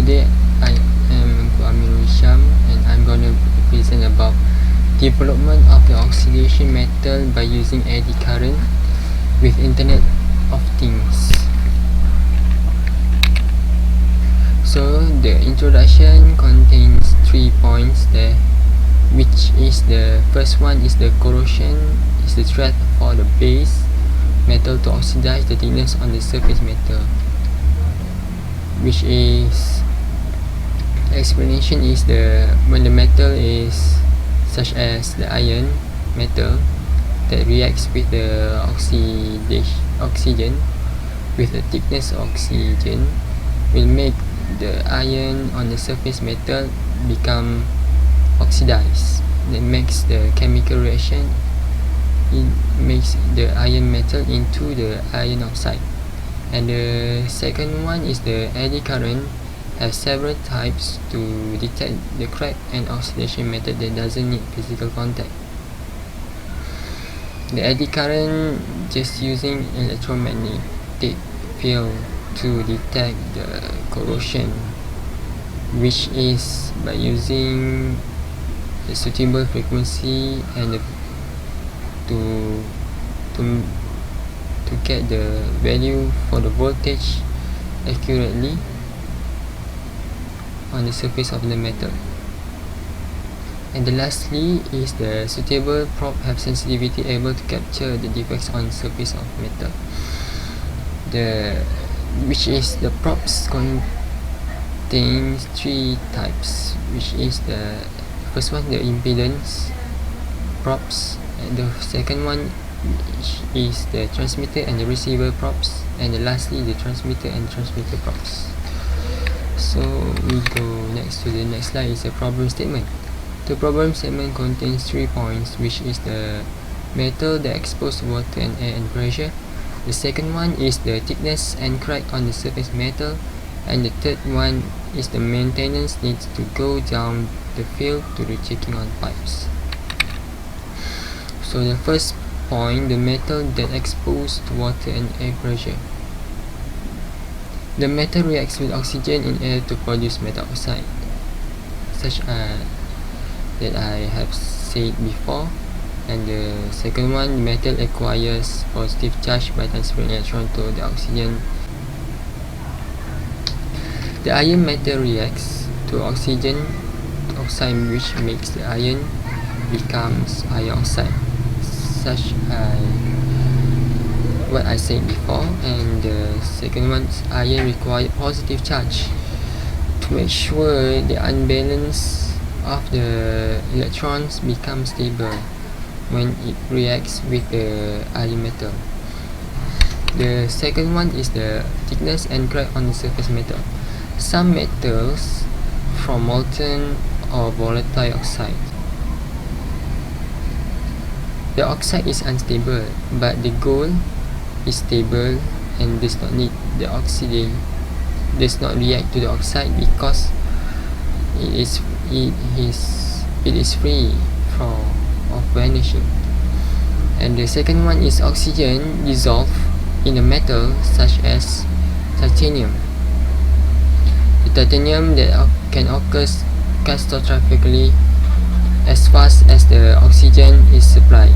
today I am and I'm gonna present about development of the oxidation method by using eddy current with Internet of Things. So the introduction contains 3 points there, which is the first one is the corrosion is the threat for the base metal to oxidize the thickness on the surface metal, which is explanation is when the metal is such as the iron metal that reacts with the oxygen with the thickness of oxygen will make the iron on the surface metal become oxidized. That makes the chemical reaction, it makes the iron metal into the iron oxide. And the second one is the eddy current has several types to detect the crack and oxidation method that doesn't need physical contact. The eddy current just using electromagnetic field to detect the corrosion, which is by using the suitable frequency and to get the value for the voltage accurately on the surface of the metal. And the lastly is the suitable probe have sensitivity able to capture the defects on the surface of metal. Which is the probes contains 3 types, which is the first one the impedance probes, and the second one which is the transmitter and the receiver probes, and lastly the transmitter and transmitter probes. So we go next to the next slide is a problem statement. The problem statement contains 3 points, which is the metal that exposed to water and air and pressure. The second one is the thickness and crack on the surface metal, and the third one is the maintenance needs to go down the field to the checking on pipes. So the first point, the metal that exposed to water and air pressure. The metal reacts with oxygen in air to produce metal oxide, such as that I have said before. And the second one, the metal acquires positive charge by transferring electron to the oxygen. The iron metal reacts to oxygen oxide, which makes the iron becomes iron oxide, such as what I said before. And the second one, iron requires positive charge to make sure the unbalance of the electrons becomes stable when it reacts with the iron metal. The second one is the thickness and crack on the surface metal. Some metals from molten or volatile oxide. The oxide is unstable, but the gold is stable and does not need the oxidation, does not react to the oxide because it is free of vanishing. And the second one is oxygen dissolved in a metal such as titanium. The titanium that can occur catastrophically as fast as the oxygen is supplied.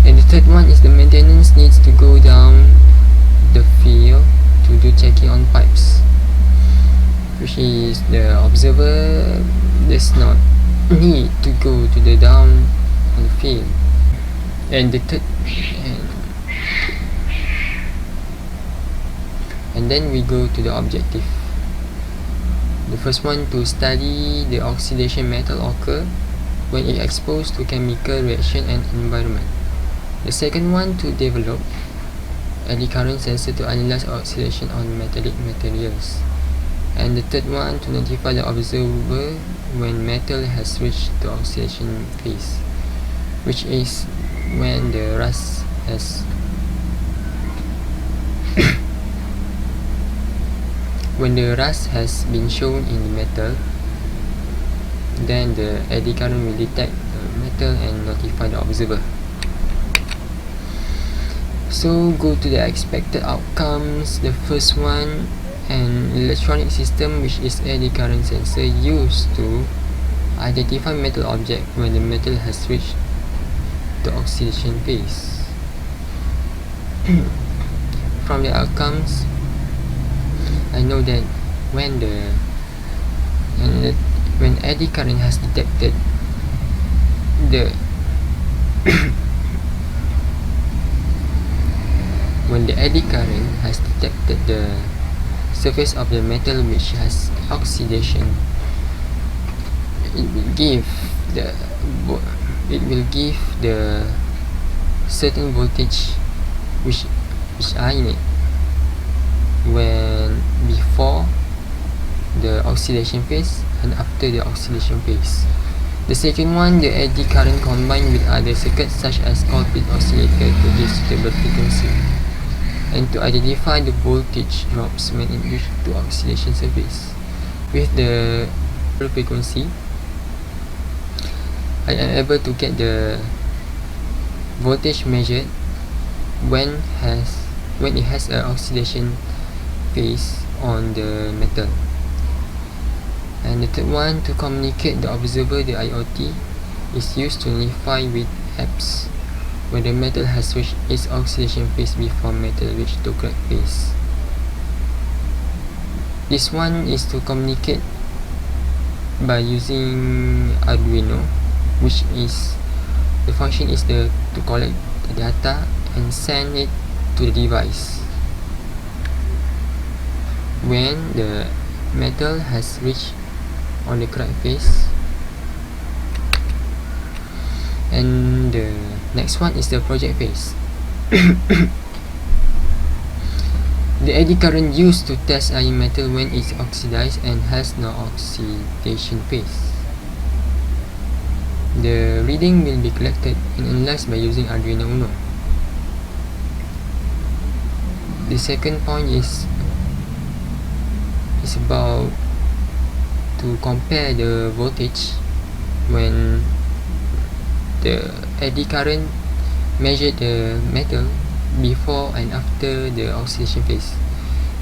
And the third one is the maintenance needs to go down the field to do checking on pipes, which is the observer does not need to go to the down on the field. And the third and then we go to the objective. The first one, to study the oxidation metal occur when it exposed to chemical reaction and environment. The second one, to develop eddy current sensor to analyze oxidation on metallic materials. And the third one, to notify the observer when metal has reached the oxidation phase, which is when the rust has when the rust has been shown in the metal, then the eddy current will detect the metal and notify the observer. So go to the expected outcomes. The first one, an electronic system which is eddy current sensor used to identify metal object when the metal has reached the oxidation phase. From the outcomes, I know that when eddy current has detected the when the eddy current has detected the surface of the metal which has oxidation, it will give the certain voltage which I need when before the oxidation phase and after the oxidation phase. The second one, the eddy current combined with other circuits such as Colpit oscillator to give suitable frequency and to identify the voltage drops when it reaches to oxidation surface. With the frequency, I am able to get the voltage measured when it has an oxidation phase on the metal. And the third one, to communicate the observer, the IoT is used to notify with apps when the metal has reached its oxidation phase before metal reaches the crack phase. This one is to communicate by using Arduino, which is the function is to collect the data and send it to the device when the metal has reached on the crack phase. And the next one is the project phase. The eddy current used to test iron metal when it's oxidized and has no oxidation phase. The reading will be collected and analyzed by using Arduino Uno. The second point is about to compare the voltage when the eddy current measured the metal before and after the oxidation phase.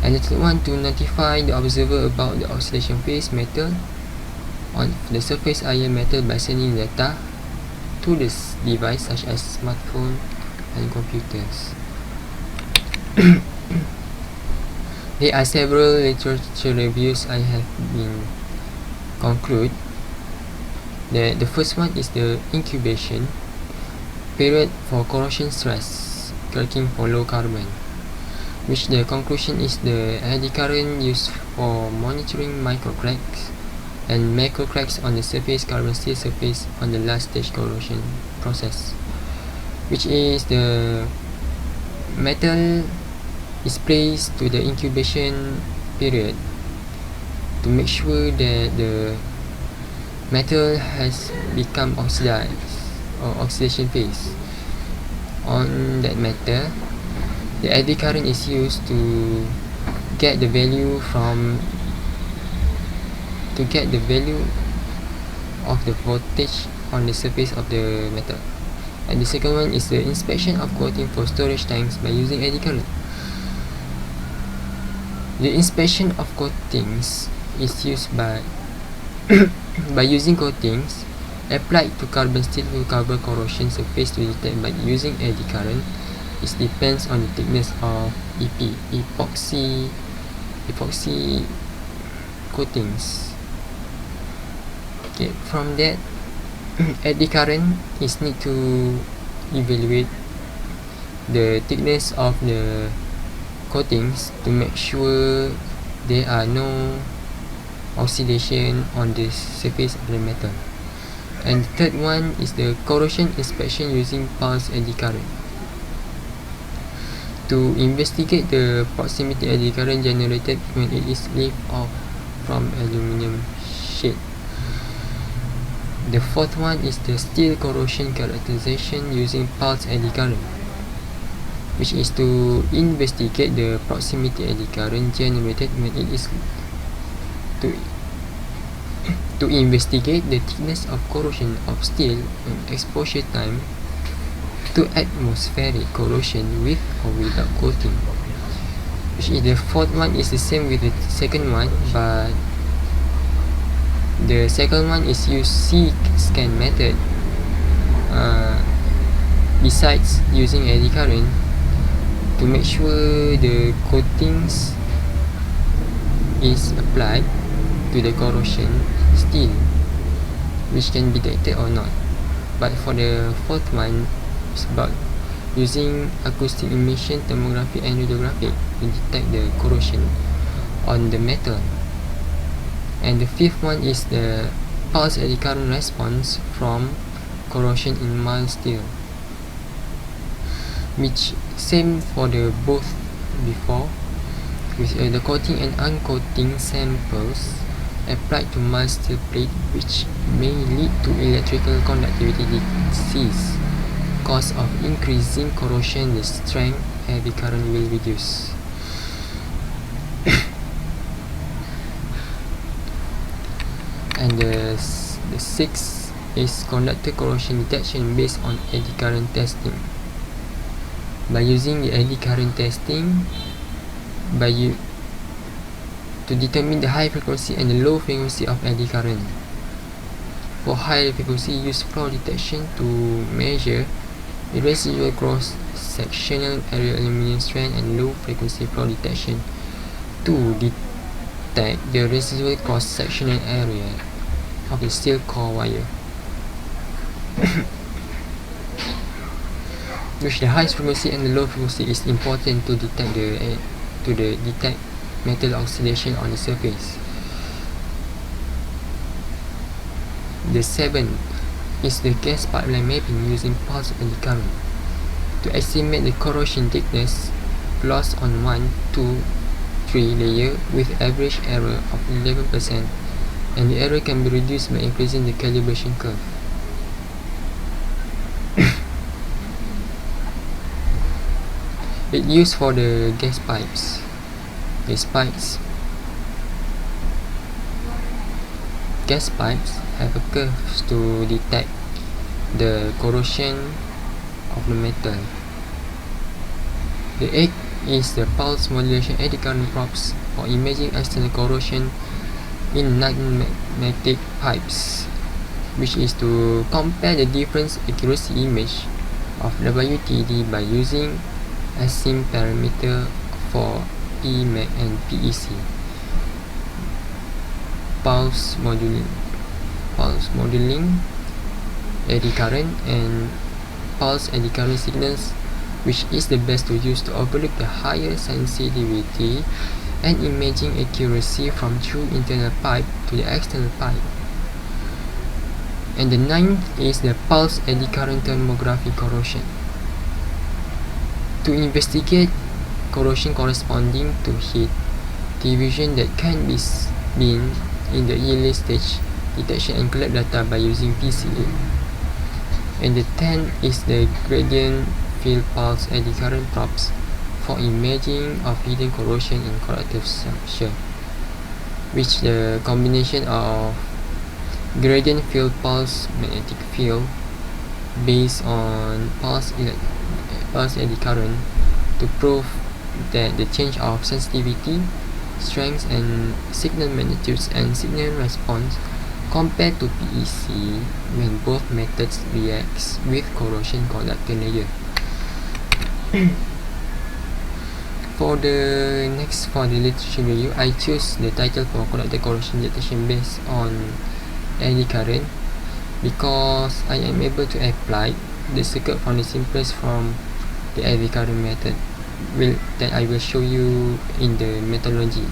And the third one, to notify the observer about the oxidation phase metal on the surface iron metal by sending data to this device such as smartphone and computers. There are several literature reviews I have been conclude. The first one is the incubation period for corrosion stress cracking for low carbon, which the conclusion is the eddy current used for monitoring micro cracks and macro cracks on the surface carbon steel surface on the last stage corrosion process, which is the metal is placed to the incubation period to make sure that the metal has become oxidized or oxidation phase. On that matter, the eddy current is used to get the value of the voltage on the surface of the metal. And the second one is the inspection of coating for storage tanks by using eddy current. The inspection of coatings is used by using coatings applied to carbon steel to cover corrosion surface to detect by using eddy current. It depends on the thickness of epoxy coatings. Okay, from that, eddy current is need to evaluate the thickness of the coatings to make sure there are no oxidation on the surface of the metal. And the third one is the corrosion inspection using pulse eddy current to investigate the proximity eddy current generated when it is lifted off from aluminium sheet. The fourth one is the steel corrosion characterization using pulse eddy current, which is to investigate the proximity eddy current generated when it is to investigate the thickness of corrosion of steel and exposure time to atmospheric corrosion with or without coating. which is the fourth one is the same with the second one, but the second one is use scan method. Besides using eddy current to make sure the coatings is applied to the corrosion steel, which can be detected or not. But for the fourth one, it's about using acoustic emission thermography and radiography to detect the corrosion on the metal. And the fifth one is the pulse eddy current response from corrosion in mild steel, which same for the both before, with the coating and uncoating samples applied to mild steel plate, which may lead to electrical conductivity decrease. Cause of increasing corrosion, the strength eddy current will reduce. And the sixth is conductor corrosion detection based on eddy current testing. By using the eddy current testing, to determine the high frequency and the low frequency of eddy current. For high frequency, use flaw detection to measure the residual cross-sectional area aluminum strand, and low frequency flaw detection to detect the residual cross-sectional area of the steel core wire. Which the high frequency and the low frequency is important to detect detect metal oxidation on the surface. The seventh is the gas pipeline mapping using pulse eddy current to estimate the corrosion thickness loss on 1, 2, 3 layer with average error of 11%, and the error can be reduced by increasing the calibration curve. It used for the gas pipes. Gas pipes have a curve to detect the corrosion of the metal. The eighth is the pulse modulation eddy current probes for imaging external corrosion in non-magnetic pipes, which is to compare the difference accuracy image of WTD by using ASIM parameter for PMAC and PEC. Pulse modeling eddy current and pulse eddy current signals, which is the best to use to overlook the higher sensitivity and imaging accuracy from through internal pipe to the external pipe. And the ninth is the pulse eddy current thermography corrosion to investigate corrosion corresponding to heat diffusion that can be seen in the early stage detection and collect data by using PCA. And the 10th is the gradient field pulse eddy current probes for imaging of hidden corrosion in corrective structure, which the combination of gradient field pulse magnetic field based on pulse eddy current to prove that the change of sensitivity, strength, and signal magnitudes and signal response compared to PEC when both methods reacts with corrosion conductor layer. For the literature review, I choose the title for conductor corrosion detection based on eddy current because I am able to apply the circuit from the simplest from the eddy current method that I will show you in the methodology.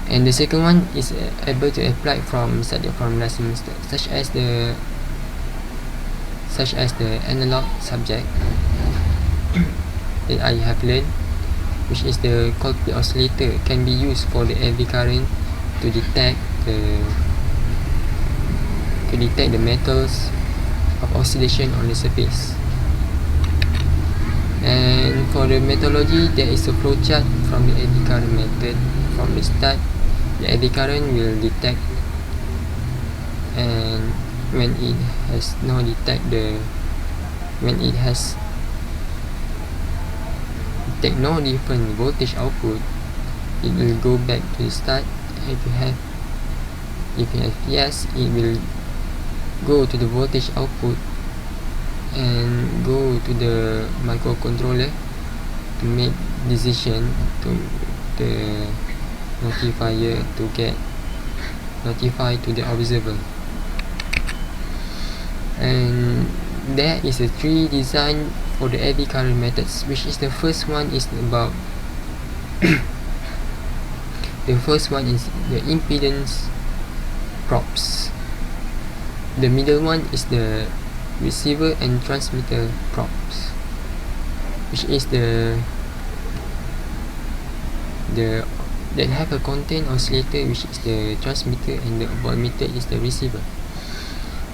And the second one is able to apply from study from last semester, such as the analog subject that I have learned, which is the Coldplay oscillator can be used for the eddy current to detect the metals of oxidation on the surface. And for the methodology, there is a flowchart from the eddy current method. From the start, the eddy current will detect, and when it has detect no different voltage output, it will go back to the start. If you have yes, it will go to the voltage output and go to the microcontroller to make decision to the notifier to get notified to the observer. And there is a tree design for the eddy current methods, which is the first one is about the first one is the impedance probes. The middle one is the receiver and transmitter probes, which is the that have a contained oscillator, which is the transmitter, and the voltmeter is the receiver.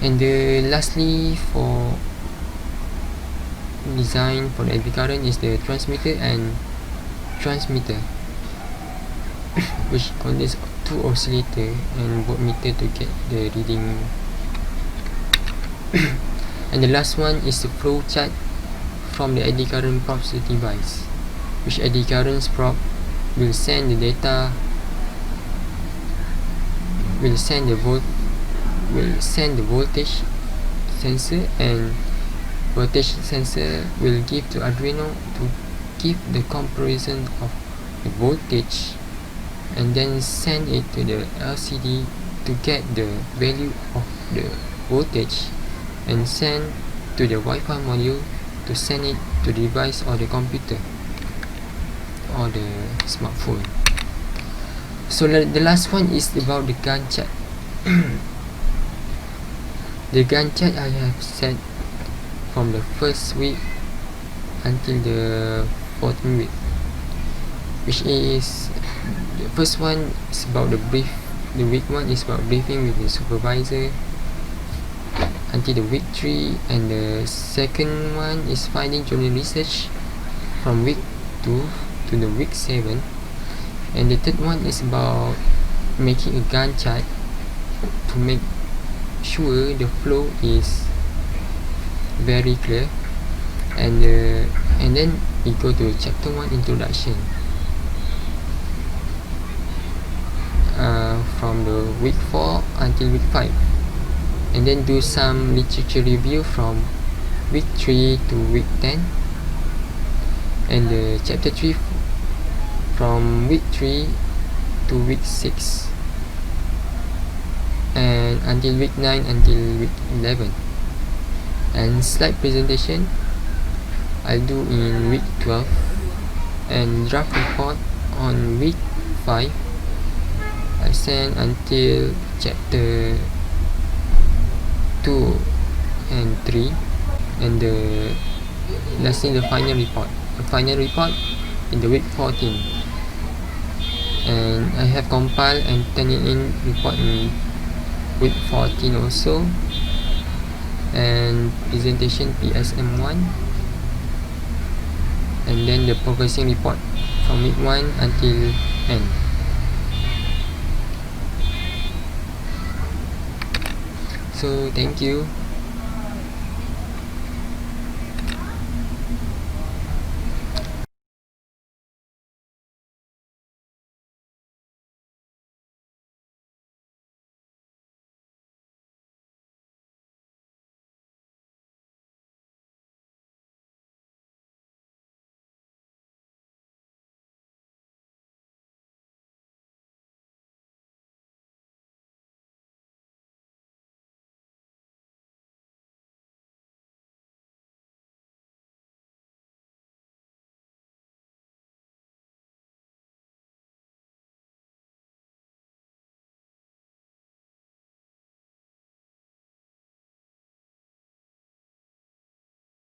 And the lastly for design for the eddy current is the transmitter and transmitter which contains two oscillator and voltmeter to get the reading. And the last one is the flow chart from the eddy current probes device, which eddy current probe will send the data, will send the voltage sensor, and voltage sensor will give to Arduino to give the comparison of the voltage, and then send it to the LCD to get the value of the voltage, and send to the Wi-Fi module to send it to the device or the computer or the smartphone. So the last one is about the GANTT chart. The GANTT chart I have set from the first week until the 14th week, which is the first one is about the brief. The week 1 is about briefing with the supervisor until the week 3, and the second one is finding journal research from week 2 to the week 7, and the third one is about making a GANTT chart to make sure the flow is very clear, and then we go to chapter 1 introduction from the week 4 until week 5, and then do some literature review from week 3 to week 10, and the chapter 3 from week 3 to week 6, and until week 9 until week 11. And slide presentation I'll do in week 12, and draft report on week 5 I send until chapter 2 and 3, and the lastly the final report in the week 14, and I have compiled and turned it in report in week 14 also, and presentation PSM1, and then the progressing report from week 1 until end. So thank you.